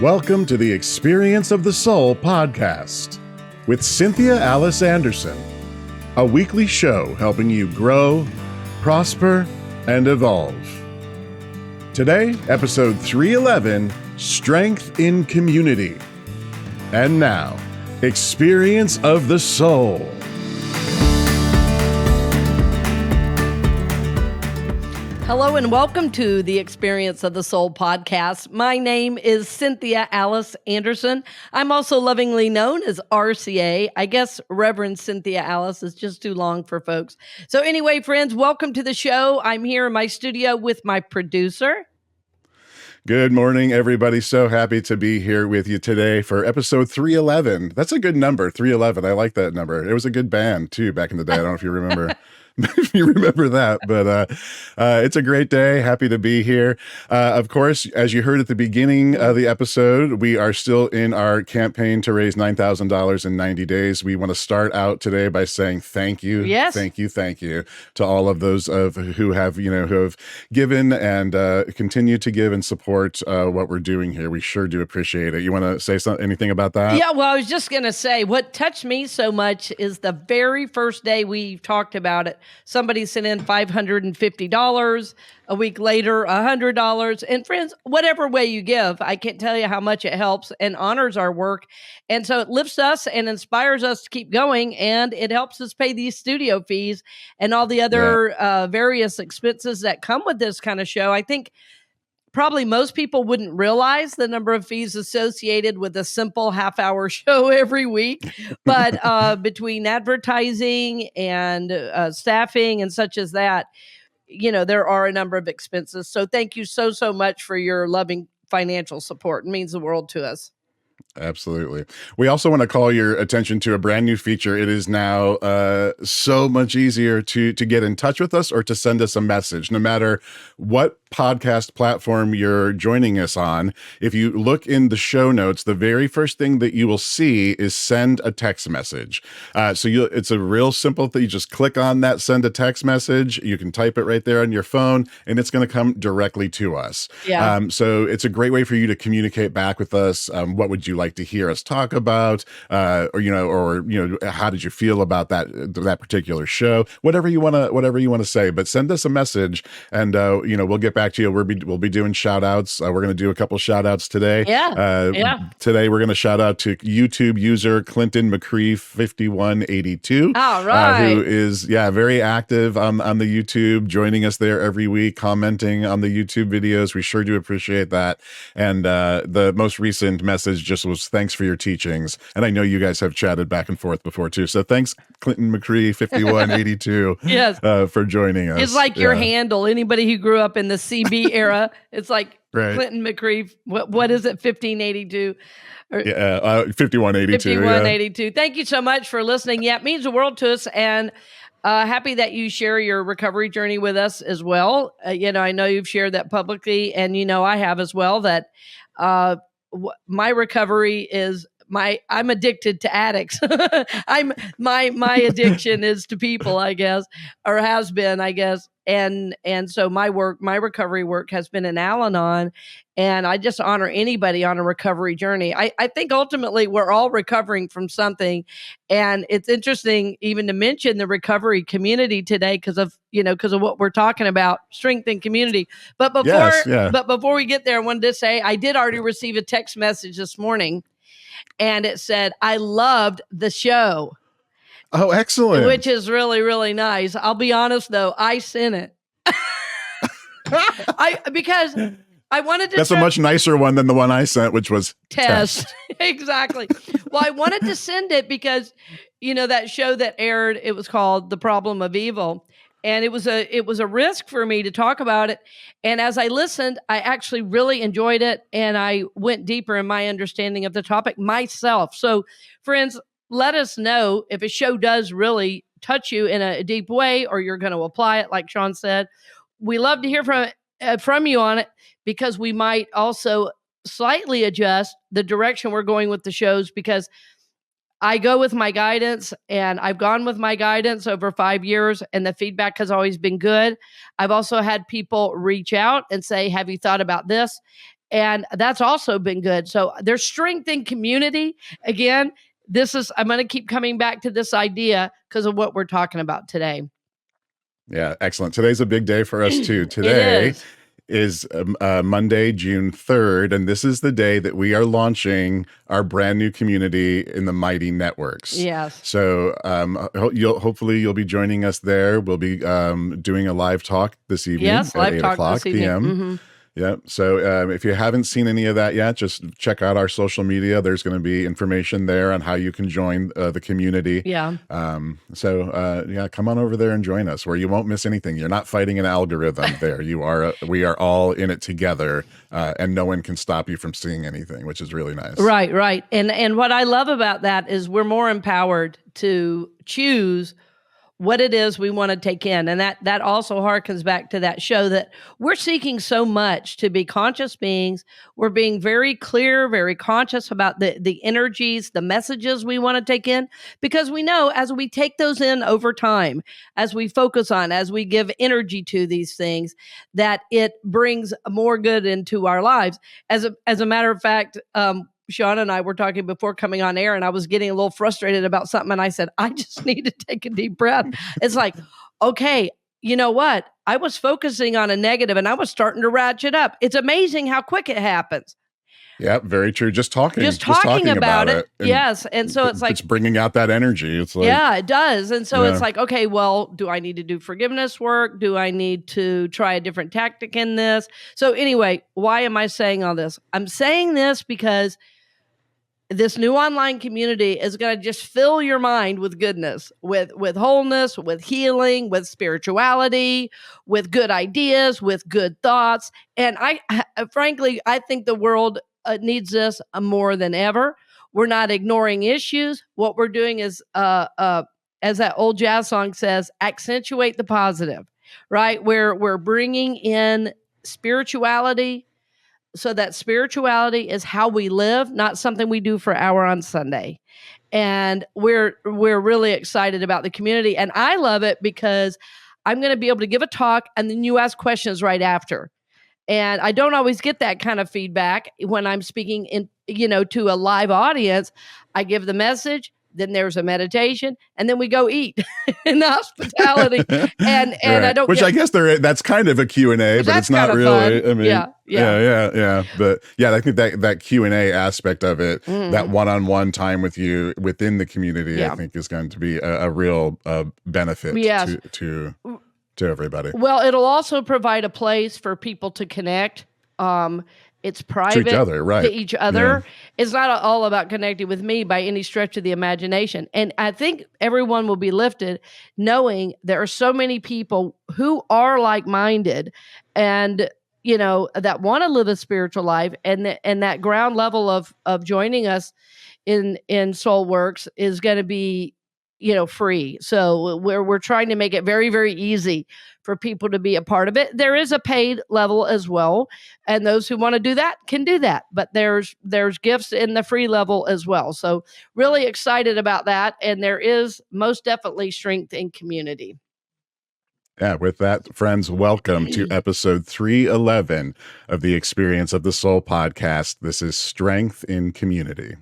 Welcome to the Experience of the Soul podcast with Cynthia Alice Anderson, a weekly show helping you grow, prosper, and evolve. Today, episode 311, Strength in Community. And now, Experience of the Soul. Hello and welcome to the Experience of the Soul podcast. My name is Cynthia Alice Anderson. I'm also lovingly known as RCA. I guess Reverend Cynthia Alice is just too long for folks. So anyway, friends, welcome to the show. I'm here in my studio with my producer. Good morning, everybody. So happy to be here with you today for episode 311. That's a good number, 311. I like that number. It was a good band, too, back in the day. I don't know if you remember. If you remember that, but it's a great day. Happy to be here. Of course, as you heard at the beginning of the episode, we are still in our campaign to raise $9,000 in 90 days. We want to start out today by saying thank you. Yes. Thank you to all of those who have given and continue to give and support what we're doing here. We sure do appreciate it. You want to say anything about that? Yeah, well, I was just going to say what touched me so much is the very first day we talked about it. Somebody sent in $550. A week later, $100. And friends, whatever way you give, I can't tell you how much it helps and honors our work. And so it lifts us and inspires us to keep going. And it helps us pay these studio fees and all the other various expenses that come with this kind of show. I think probably most people wouldn't realize the number of fees associated with a simple half-hour show every week. But between advertising and staffing and such as that, there are a number of expenses. So thank you so much for your loving financial support. It means the world to us. Absolutely. We also want to call your attention to a brand new feature. It is now so much easier to get in touch with us or to send us a message, no matter what podcast platform you're joining us on. If you look in the show notes, the very first thing that you will see is send a text message. It's a real simple thing. You just click on that, send a text message. You can type it right there on your phone, and it's going to come directly to us. Yeah. So it's a great way for you to communicate back with us. What would you like to hear us talk about, or how did you feel about that particular show? Whatever you want to say, but send us a message, and we'll get back to you. We'll be doing shout outs. We're going to do a couple shout outs today. Today we're going to shout out to YouTube user Clinton McCree 5182. All right. Who is very active on the YouTube, joining us there every week, commenting on the YouTube videos. We sure do appreciate that. And the most recent message just was thanks for your teachings. And I know you guys have chatted back and forth before too. So thanks, Clinton McCree 5182 yes. For joining us. It's like your handle. Anybody who grew up in the CB era, it's like right. Clinton McCree. What is it? 1582. 5182. 5182. Yeah. Thank you so much for listening. Yeah, it means the world to us. And happy that you share your recovery journey with us as well. I know you've shared that publicly, and I have as well, that my recovery is I'm addicted to addicts. My addiction is to people, I guess, or has been, I guess. And so my recovery work has been an Al-Anon, and I just honor anybody on a recovery journey. I think ultimately we're all recovering from something, and it's interesting even to mention the recovery community today because of what we're talking about, strength and community. But before we get there, I wanted to say I did already receive a text message this morning, and it said, "I loved the show." Oh, excellent. Which is really, really nice. I'll be honest, though. I sent it. Because I wanted to... That's a much nicer one than the one I sent, which was test. Exactly. Well, I wanted to send it because, that show that aired, it was called The Problem of Evil. And it was a risk for me to talk about it. And as I listened, I actually really enjoyed it. And I went deeper in my understanding of the topic myself. So, friends, let us know if a show does really touch you in a deep way, or you're going to apply it, like Shawn said. We love to hear from you on it, because we might also slightly adjust the direction we're going with the shows, because I go with my guidance, and I've gone with my guidance over 5 years, and the feedback has always been good. I've also had people reach out and say, have you thought about this? And that's also been good. So there's strength in community. Again, I'm going to keep coming back to this idea because of what we're talking about today. Yeah, excellent. Today's a big day for us too. It is Monday, June 3rd, and this is the day that we are launching our brand new community in the Mighty Networks. Yes. So hopefully you'll be joining us there. We'll be doing a live talk this evening Yes, at live 8 talk o'clock this evening. p.m. Mm-hmm. Yeah. So if you haven't seen any of that yet, just check out our social media. There's going to be information there on how you can join the community. Yeah. So come on over there and join us where you won't miss anything. You're not fighting an algorithm there. We are all in it together, and no one can stop you from seeing anything, which is really nice. Right. And what I love about that is we're more empowered to choose what it is we want to take in. And that also harkens back to that show that we're seeking so much to be conscious beings. We're being very clear, very conscious about the energies, the messages we want to take in, because we know as we take those in over time, as we focus on, as we give energy to these things, that it brings more good into our lives. As a matter of fact, Shawn and I were talking before coming on air, and I was getting a little frustrated about something. And I said, I just need to take a deep breath. It's like, okay, you know what? I was focusing on a negative and I was starting to ratchet up. It's amazing how quick it happens. Yeah, very true. Just talking about it. Yes. And so it's like, it's bringing out that energy. It's like, yeah, it does. And so it's like, okay, well, do I need to do forgiveness work? Do I need to try a different tactic in this? So anyway, why am I saying all this? I'm saying this because this new online community is going to just fill your mind with goodness, with wholeness, with healing, with spirituality, with good ideas, with good thoughts. And frankly, I think the world needs this more than ever. We're not ignoring issues. What we're doing is, as that old jazz song says, accentuate the positive, right? We're bringing in spirituality, so that spirituality is how we live, not something we do for an hour on Sunday. And we're really excited about the community. And I love it because I'm going to be able to give a talk and then you ask questions right after. And I don't always get that kind of feedback when I'm speaking to a live audience. I give the message, then there's a meditation, and then we go eat in the hospitality. And right. I don't, I guess that's kind of a Q&A, but it's not really. Fun. I mean, yeah. But yeah, I think that Q&A aspect of it, that one-on-one time with you within the community, I think is going to be a real benefit to everybody. Well, it'll also provide a place for people to connect. It's private to each other, right? To each other. Yeah. It's not all about connecting with me by any stretch of the imagination. And I think everyone will be lifted knowing there are so many people who are like-minded and, that want to live a spiritual life. And that ground level of joining us in Soulworks is going to be, free. So we're trying to make it very, very easy for people to be a part of it. There is a paid level as well, and those who want to do that can do that. But there's gifts in the free level as well. So really excited about that, and there is most definitely strength in community. Yeah, with that, friends, welcome to episode 311 of the Experience of the Soul podcast. This is Strength in Community.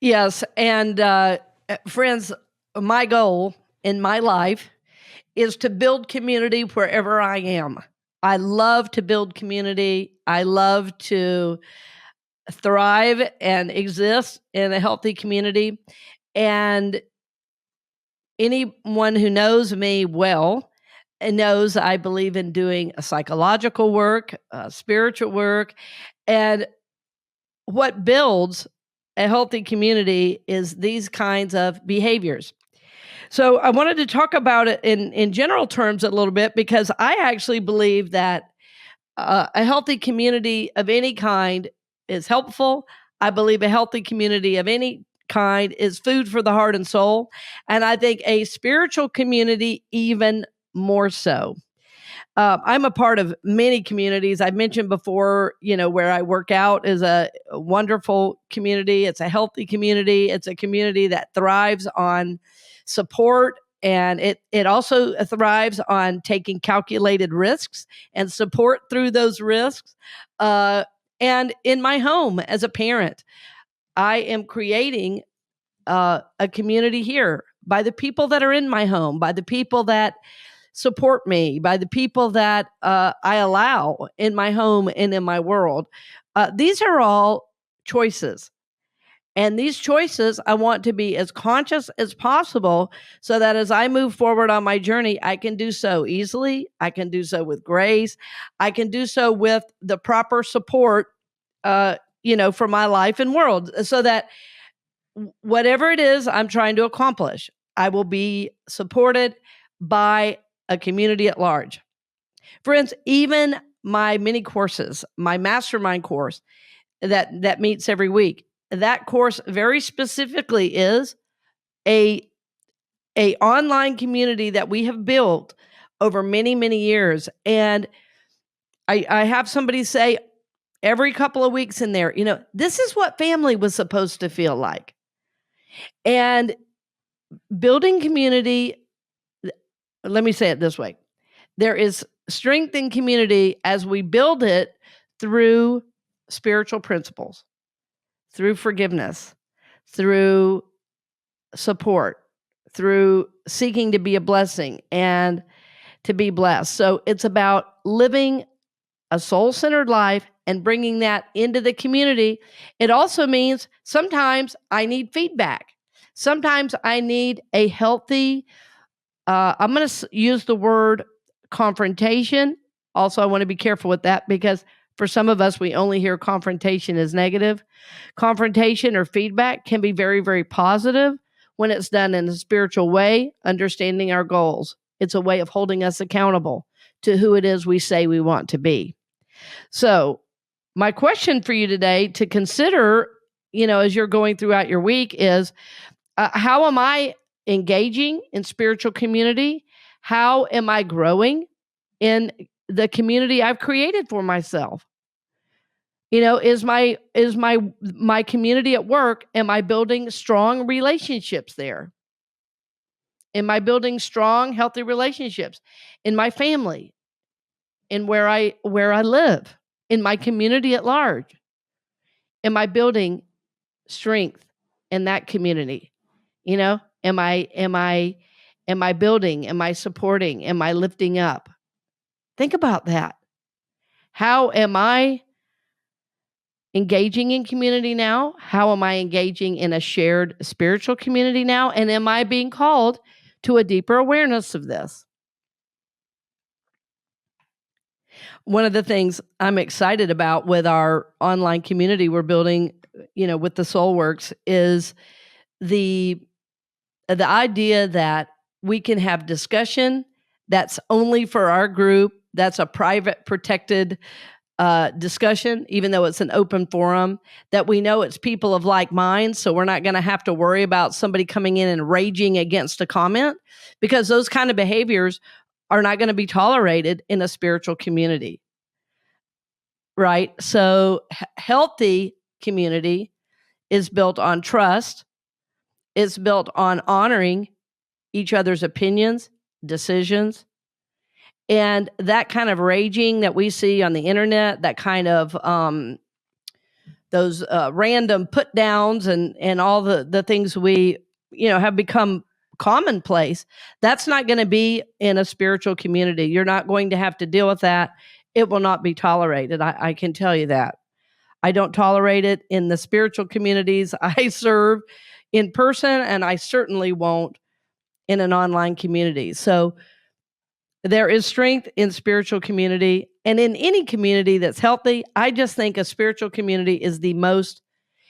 Yes, and friends, my goal in my life is to build community wherever I am. I love to build community. I love to thrive and exist in a healthy community. And anyone who knows me well knows I believe in doing a psychological work, spiritual work. And what builds a healthy community is these kinds of behaviors. So I wanted to talk about it in general terms a little bit, because I actually believe that a healthy community of any kind is helpful. I believe a healthy community of any kind is food for the heart and soul. And I think a spiritual community even more so. I'm a part of many communities. I mentioned before, where I work out is a wonderful community. It's a healthy community. It's a community that thrives on support, and it also thrives on taking calculated risks and support through those risks. And in my home as a parent, I am creating a community here by the people that are in my home, by the people that support me, by the people that I allow in my home and in my world. These are all choices. And these choices, I want to be as conscious as possible so that as I move forward on my journey, I can do so easily. I can do so with grace. I can do so with the proper support, for my life and world so that whatever it is I'm trying to accomplish, I will be supported by a community at large. Friends, even my mini courses, my mastermind course that meets every week, that course very specifically is a online community that we have built over many years. And I have somebody say every couple of weeks in there, this is what family was supposed to feel like. And building community, let me say it this way. There is strength in community as we build it through spiritual principles, through forgiveness, through support, through seeking to be a blessing and to be blessed. So it's about living a soul-centered life and bringing that into the community. It also means sometimes I need feedback. Sometimes I need a healthy, I'm going to use the word confrontation. Also, I want to be careful with that because for some of us, we only hear confrontation as negative. Confrontation or feedback can be very positive when it's done in a spiritual way, understanding our goals. It's a way of holding us accountable to who it is we say we want to be. So, my question for you today to consider, as you're going throughout your week is, how am I engaging in spiritual community? How am I growing in the community I've created for myself? Is my community at work, am I building strong relationships there? Am I building strong, healthy relationships in my family, in where I live, in my community at large? Am I building strength in that community? Am I building? Am I supporting? Am I lifting up? Think about that. How am I engaging in community now? How am I engaging in a shared spiritual community now? And am I being called to a deeper awareness of this? One of the things I'm excited about with our online community we're building, with the Soulworks is the idea that we can have discussion that's only for our group. That's a private, protected discussion, even though it's an open forum, that we know it's people of like minds. So we're not going to have to worry about somebody coming in and raging against a comment, because those kind of behaviors are not going to be tolerated in a spiritual community. Right? So healthy community is built on trust. It's built on honoring each other's opinions, decisions, and that kind of raging that we see on the internet, that kind of those random put downs and all the things we have become commonplace. That's not going to be in a spiritual community. You're not going to have to deal with that. It will not be tolerated. I can tell you that. I don't tolerate it in the spiritual communities I serve in person, and I certainly won't in an online community. So there is strength in spiritual community, and in any community that's healthy. I just think a spiritual community is the most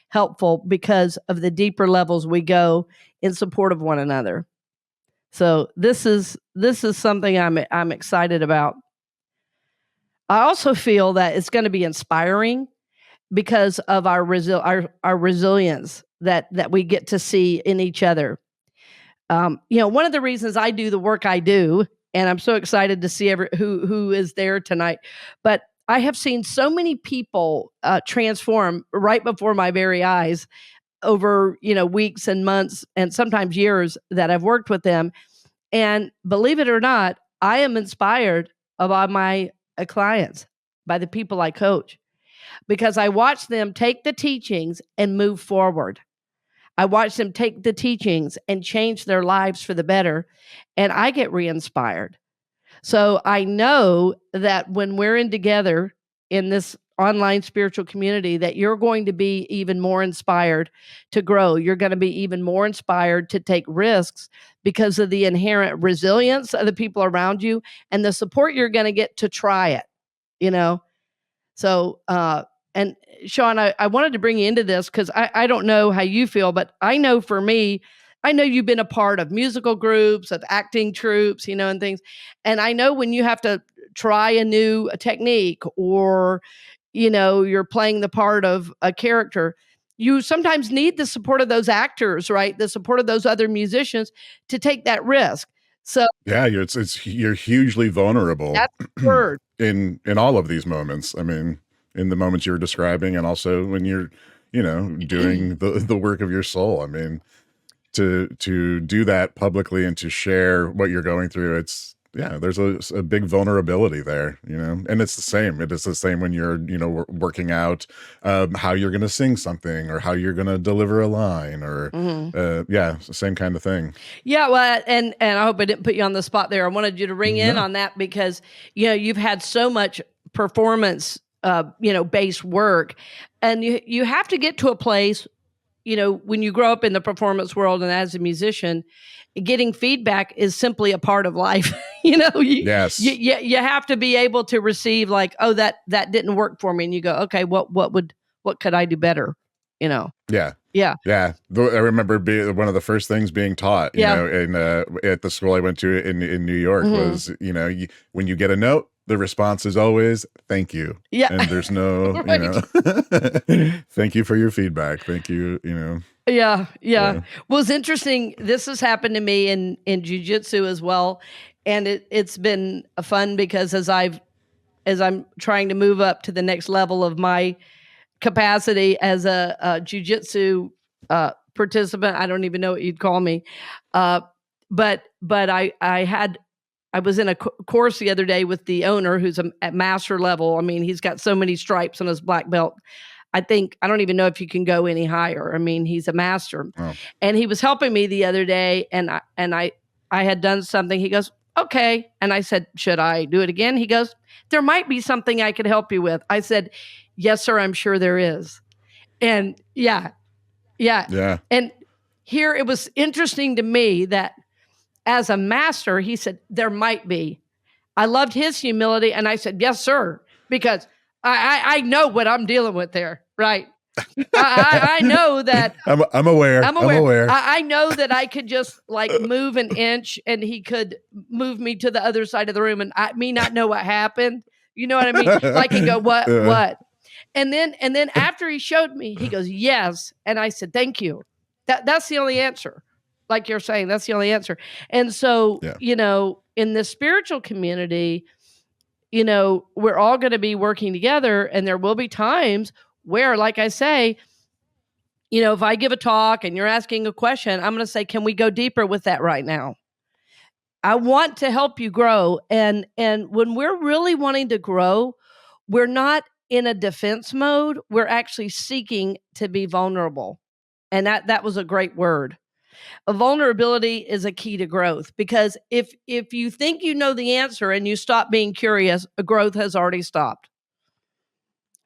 helpful because of the deeper levels we go in support of one another. So this is something I'm excited about. I also feel that it's going to be inspiring because of our resilience that we get to see in each other. One of the reasons I do the work I do, and I'm so excited to see who is there tonight, but I have seen so many people transform right before my very eyes over weeks and months and sometimes years that I've worked with them. And believe it or not, I am inspired by my clients, by the people I coach. because I watched them take the teachings and move forward. I watch them take the teachings and change their lives for the better, and I get re-inspired. So I know that when we're in together in this online spiritual community, that you're going to be even more inspired to grow. You're going to be even more inspired to take risks because of the inherent resilience of the people around you and the support you're going to get to try it, you know? So, and Shawn, I wanted to bring you into this because I don't know how you feel, but I know for me, I know you've been a part of musical groups, of acting troops, and things. And I know when you have to try a new technique or, you're playing the part of a character, you sometimes need the support of those actors, right? The support of those other musicians to take that risk. So Yeah, you're hugely vulnerable that's the word. in all of these moments. I mean, in the moments you're describing, and also when you're, doing the work of your soul. I mean, to do that publicly and to share what you're going through, there's a big vulnerability there, and it's the same. It is the same when you're, working out how you're going to sing something or how you're going to deliver a line or, it's the same kind of thing. Yeah, well, and I hope I didn't put you on the spot there. I wanted you to ring in No. on that because, you've had so much performance, based work, and you have to get to a place, when you grow up in the performance world and as a musician, getting feedback is simply a part of life. Yes. You have to be able to receive like, oh, that didn't work for me, and you go, okay, what could I do better? Yeah. Yeah. Yeah. I remember one of the first things being taught, at the school I went to in New York was, when you get a note, the response is always, thank you. Yeah. And there's no, thank you for your feedback. Thank you, Yeah. Yeah. Well, it's interesting. This has happened to me in jujitsu as well. And it's been fun because as I'm trying to move up to the next level of my capacity as a jujitsu participant, I don't even know what you'd call me. But I was in a course the other day with the owner who's at master level. I mean, he's got so many stripes on his black belt. I don't even know if you can go any higher. I mean, he's a master. Oh. And he was helping me the other day, and I had done something. He goes, okay. And I said, should I do it again? He goes, there might be something I could help you with. I said, yes, sir, I'm sure there is. And yeah. And here it was interesting to me that as a master, he said, there might be. I loved his humility. And I said, yes, sir, because I know what I'm dealing with there, right? I know that. I'm aware. I know that I could just like move an inch and he could move me to the other side of the room and me not know what happened. You know what I mean? Like he go, what? And then after he showed me, he goes, yes. And I said, thank you. That's the only answer. Like you're saying, that's the only answer. And so, in the spiritual community, we're all going to be working together, and there will be times where, like I say, if I give a talk and you're asking a question, I'm going to say, can we go deeper with that right now? I want to help you grow. And when we're really wanting to grow, we're not in a defense mode. We're actually seeking to be vulnerable. And that was a great word. A vulnerability is a key to growth, because if you think you know the answer and you stop being curious, growth has already stopped.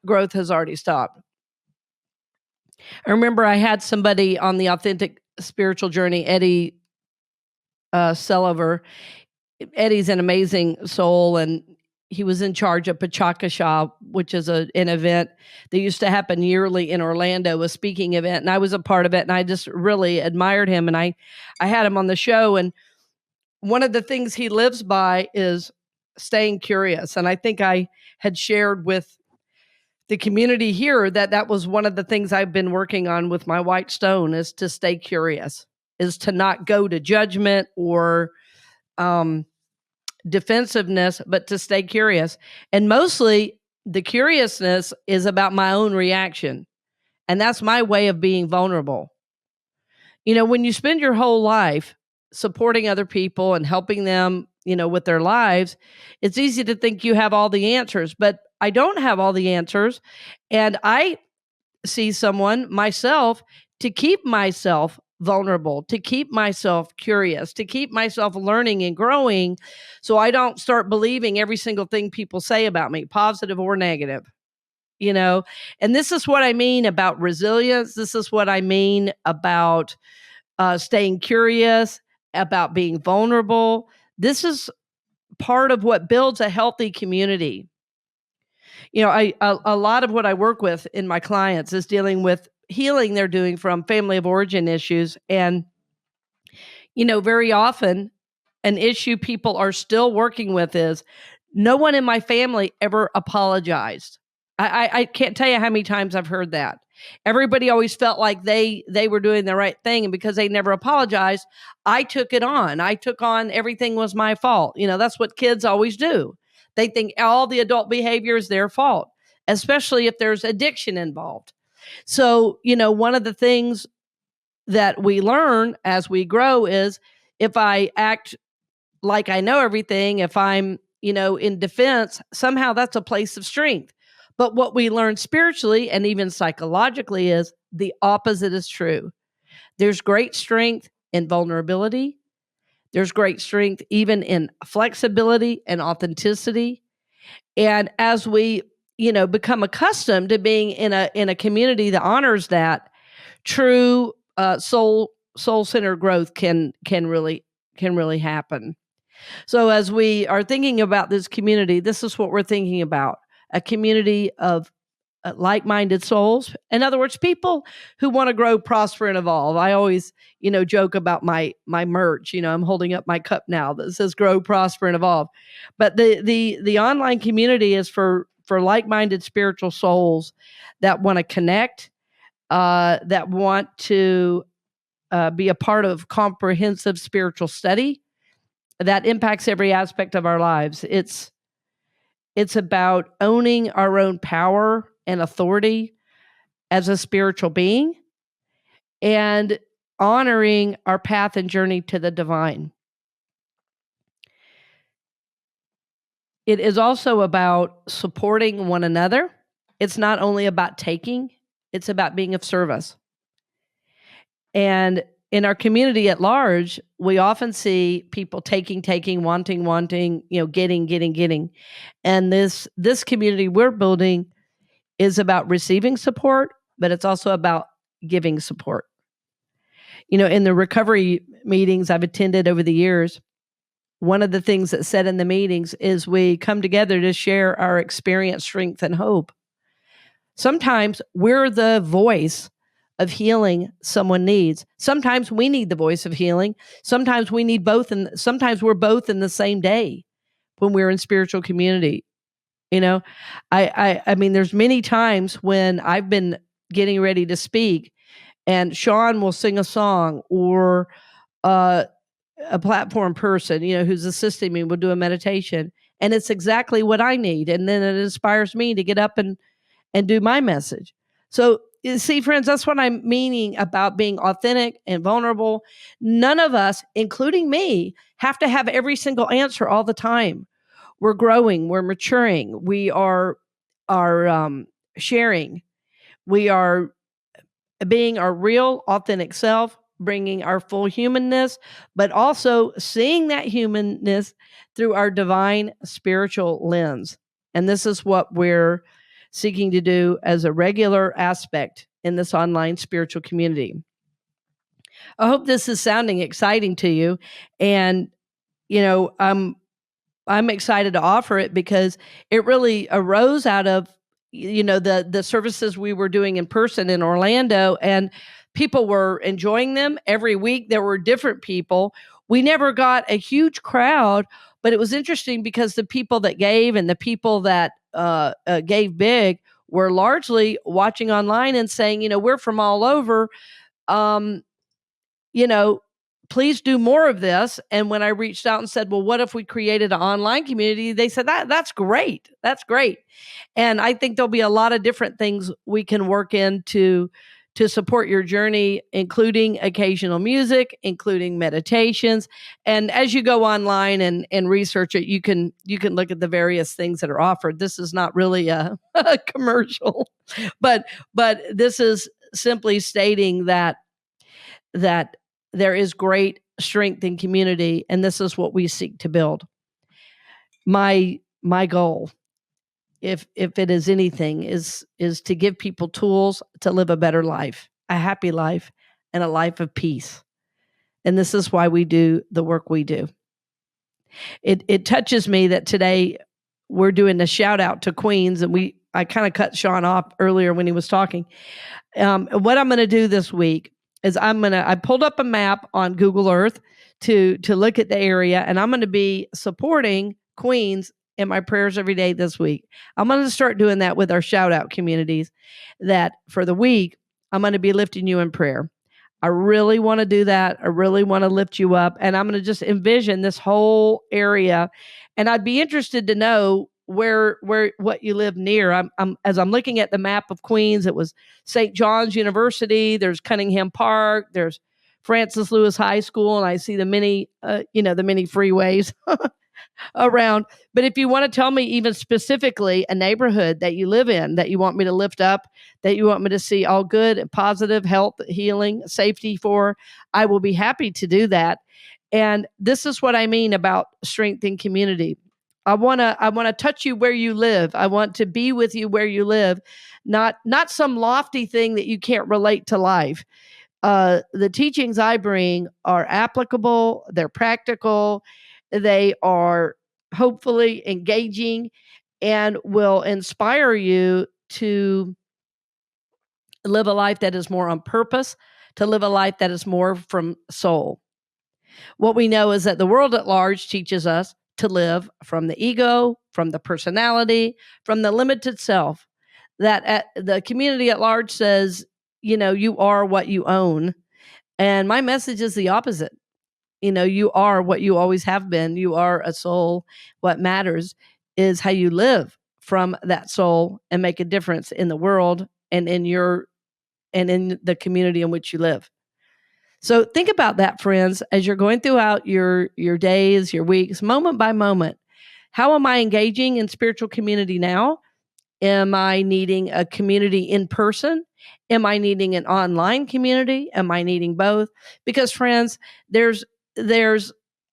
Growth has already stopped. I remember I had somebody on the Authentic Spiritual Journey, Eddie Selliver. Eddie's an amazing soul, and he was in charge of Pachakasha, which is an event that used to happen yearly in Orlando, a speaking event, and I was a part of it, and I just really admired him, and I had him on the show, and one of the things he lives by is staying curious, and I think I had shared with the community here that was one of the things I've been working on with my white stone, is to stay curious, is to not go to judgment or defensiveness, but to stay curious. And mostly the curiousness is about my own reaction. And that's my way of being vulnerable. When you spend your whole life supporting other people and helping them, with their lives, it's easy to think you have all the answers. But I don't have all the answers. And I see someone, myself, to keep myself vulnerable, to keep myself curious, to keep myself learning and growing so I don't start believing every single thing people say about me, positive or negative. You know, and this is what I mean about resilience. This is what I mean about staying curious, about being vulnerable. This is part of what builds a healthy community. You know, a lot of what I work with in my clients is dealing with healing they're doing from family of origin issues. And, you know, very often an issue people are still working with is no one in my family ever apologized. I can't tell you how many times I've heard that. Everybody always felt like they were doing the right thing, and because they never apologized, I took it on. I took on everything was my fault. You know, that's what kids always do. They think all the adult behavior is their fault, especially if there's addiction involved. So, you know, one of the things that we learn as we grow is if I act like I know everything, if I'm, you know, in defense, somehow that's a place of strength. But what we learn spiritually and even psychologically is the opposite is true. There's great strength in vulnerability. There's great strength even in flexibility and authenticity. And as we, you know, become accustomed to being in a community that honors that, true soul centered growth can really happen. So as we are thinking about this community, this is what we're thinking about: a community of like-minded souls. In other words, people who want to grow, prosper, and evolve. I always, you know, joke about my merch. You know, I'm holding up my cup now that says "Grow, Prosper, and Evolve." But the online community is for like-minded spiritual souls that want to connect, that want to be a part of comprehensive spiritual study that impacts every aspect of our lives. It's about owning our own power and authority as a spiritual being and honoring our path and journey to the divine. It is also about supporting one another. It's not only about taking, it's about being of service. And in our community at large, we often see people taking, wanting, you know, getting. And this community we're building is about receiving support, but it's also about giving support. You know, in the recovery meetings I've attended over the years, one of the things that's said in the meetings is we come together to share our experience, strength, and hope. Sometimes we're the voice of healing someone needs. Sometimes we need the voice of healing. Sometimes we need both, and sometimes we're both in the same day when we're in spiritual community. You know, I mean, there's many times when I've been getting ready to speak, and Shawn will sing a song, or a platform person, you know, who's assisting me will do a meditation, and it's exactly what I need, and then it inspires me to get up and do my message. So, you see, friends, that's what I'm meaning about being authentic and vulnerable. None of us, including me, have to have every single answer all the time. We're growing, we're maturing, we are sharing, we are being our real, authentic self, bringing our full humanness, but also seeing that humanness through our divine spiritual lens. And this is what we're seeking to do as a regular aspect in this online spiritual community. I hope this is sounding exciting to you. And, you know, I'm excited to offer it because it really arose out of, you know, the services we were doing in person in Orlando, and people were enjoying them. Every week there were different people. We never got a huge crowd, but it was interesting because the people that gave and the people that gave big were largely watching online and saying, you know, we're from all over. You know, please do more of this. And when I reached out and said, well, what if we created an online community? They said, that's great. That's great. And I think there'll be a lot of different things we can work into to support your journey, including occasional music, including meditations. And as you go online and research it, you can look at the various things that are offered. This is not really a commercial, but this is simply stating that there is great strength in community, and this is what we seek to build. My goal, if it is anything, is to give people tools to live a better life, a happy life, and a life of peace. And this is why we do the work we do. It touches me that today we're doing a shout out to Queens, and I kind of cut Shawn off earlier when he was talking. What I'm going to do this week is I pulled up a map on Google Earth to look at the area, and I'm going to be supporting Queens in my prayers every day this week. I'm going to start doing that with our shout out communities, that for the week, I'm going to be lifting you in prayer. I really want to do that. I really want to lift you up, and I'm going to just envision this whole area. And I'd be interested to know what you live near. As I'm looking at the map of Queens, it was St. John's University, there's Cunningham Park, there's Francis Lewis High School, and I see the many freeways around. But if you want to tell me even specifically a neighborhood that you live in that you want me to lift up, that you want me to see all good and positive health, healing, safety for, I will be happy to do that. And this is what I mean about strength in community. I want to touch you where you live. I want to be with you where you live, not some lofty thing that you can't relate to life. The teachings I bring are applicable, they're practical, they are hopefully engaging, and will inspire you to live a life that is more on purpose, to live a life that is more from soul. What we know is that the world at large teaches us to live from the ego, from the personality, from the limited self. That the community at large says, you are what you own. And my message is the opposite. You are what you always have been. You are a soul. What matters is how you live from that soul and make a difference in the world and in the community in which you live. So think about that, friends, as you're going throughout your days, your weeks, moment by moment. How am I engaging in spiritual community now? Am I needing a community in person? Am I needing an online community? Am I needing both? Because, friends, there's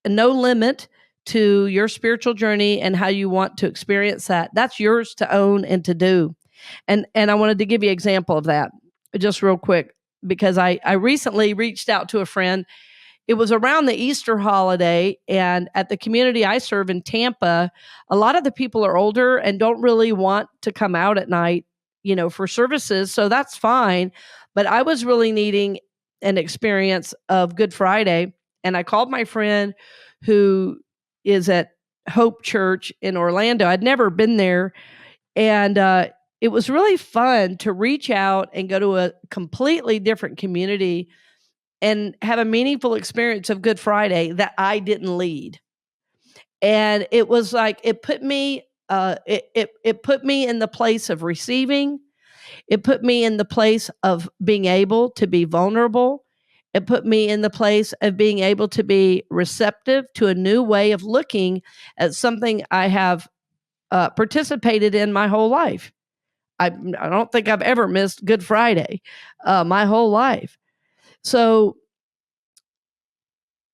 no limit to your spiritual journey and how you want to experience that. That's yours to own and to do. And I wanted to give you an example of that just real quick, because I recently reached out to a friend. It was around the Easter holiday, and at the community I serve in Tampa, a lot of the people are older and don't really want to come out at night, for services. So that's fine. But I was really needing an experience of Good Friday. And I called my friend who is at Hope Church in Orlando. I'd never been there. And it was really fun to reach out and go to a completely different community and have a meaningful experience of Good Friday that I didn't lead. And it was like, it put me in the place of receiving. It put me in the place of being able to be vulnerable. It put me in the place of being able to be receptive to a new way of looking at something I have participated in my whole life. I don't think I've ever missed Good Friday my whole life. So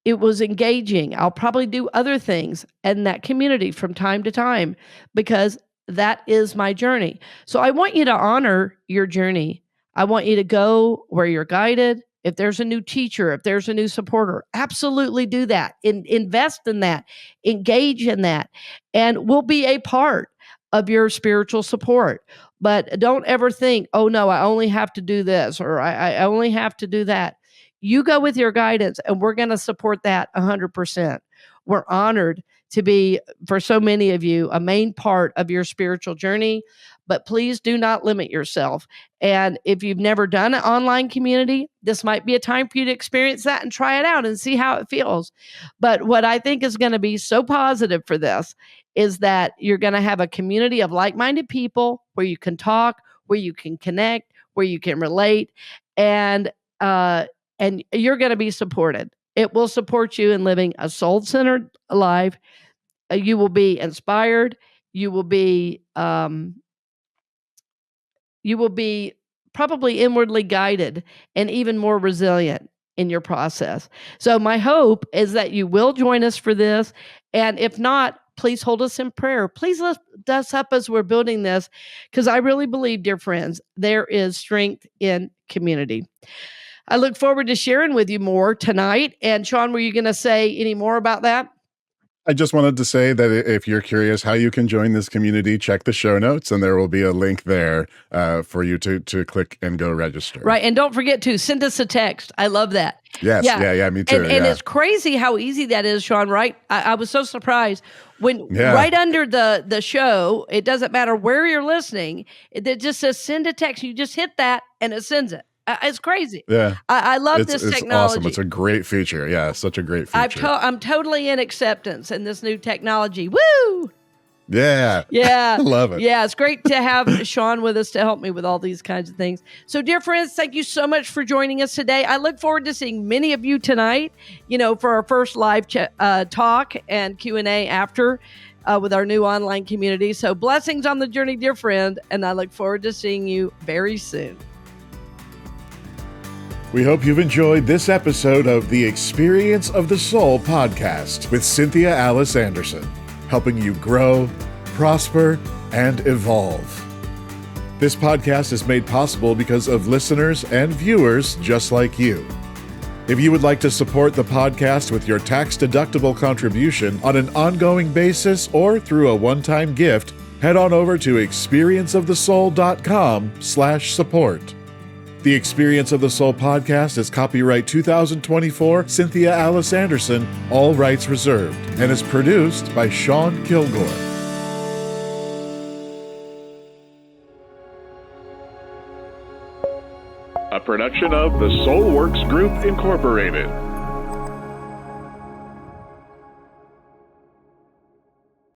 it was engaging. I'll probably do other things in that community from time to time because that is my journey. So I want you to honor your journey. I want you to go where you're guided. If there's a new teacher, if there's a new supporter, absolutely do that. Invest in that, engage in that, and we'll be a part of your spiritual support. But don't ever think, oh no, I only have to do this or I only have to do that. You go with your guidance, and we're going to support that 100%. We're honored to be, for so many of you, a main part of your spiritual journey. But please do not limit yourself. And if you've never done an online community, this might be a time for you to experience that and try it out and see how it feels. But what I think is going to be so positive for this is that you're going to have a community of like-minded people where you can talk, where you can connect, where you can relate. and you're going to be supported. It will support you in living a soul-centered life. You will be inspired. You will be probably inwardly guided and even more resilient in your process. So my hope is that you will join us for this. And if not, please hold us in prayer. Please lift us up as we're building this, because I really believe, dear friends, there is strength in community. I look forward to sharing with you more tonight. And Shawn, were you going to say any more about that? I just wanted to say that if you're curious how you can join this community, check the show notes, and there will be a link there for you to click and go register. Right. And don't forget to send us a text. I love that. Yes. Yeah, me too. And it's crazy how easy that is, Shawn, right? I was so surprised when right under the show, it doesn't matter where you're listening, it just says send a text. You just hit that and it sends it. It's crazy. Yeah. I love this technology. It's awesome. It's a great feature. Yeah, such a great feature. I'm totally in acceptance in this new technology. Woo! Yeah. Yeah. I love it. Yeah. It's great to have Shawn with us to help me with all these kinds of things. So, dear friends, thank you so much for joining us today. I look forward to seeing many of you tonight, for our first live talk and Q&A after with our new online community. So blessings on the journey, dear friend. And I look forward to seeing you very soon. We hope you've enjoyed this episode of the Experience of the Soul podcast with Cynthia Alice Anderson, helping you grow, prosper, and evolve. This podcast is made possible because of listeners and viewers just like you. If you would like to support the podcast with your tax-deductible contribution on an ongoing basis or through a one-time gift, head on over to experienceofthesoul.com/support. The Experience of the Soul podcast is copyright 2024 Cynthia Alice Anderson, all rights reserved, and is produced by Shawn Kilgore. A production of the Soulworks Group, Incorporated.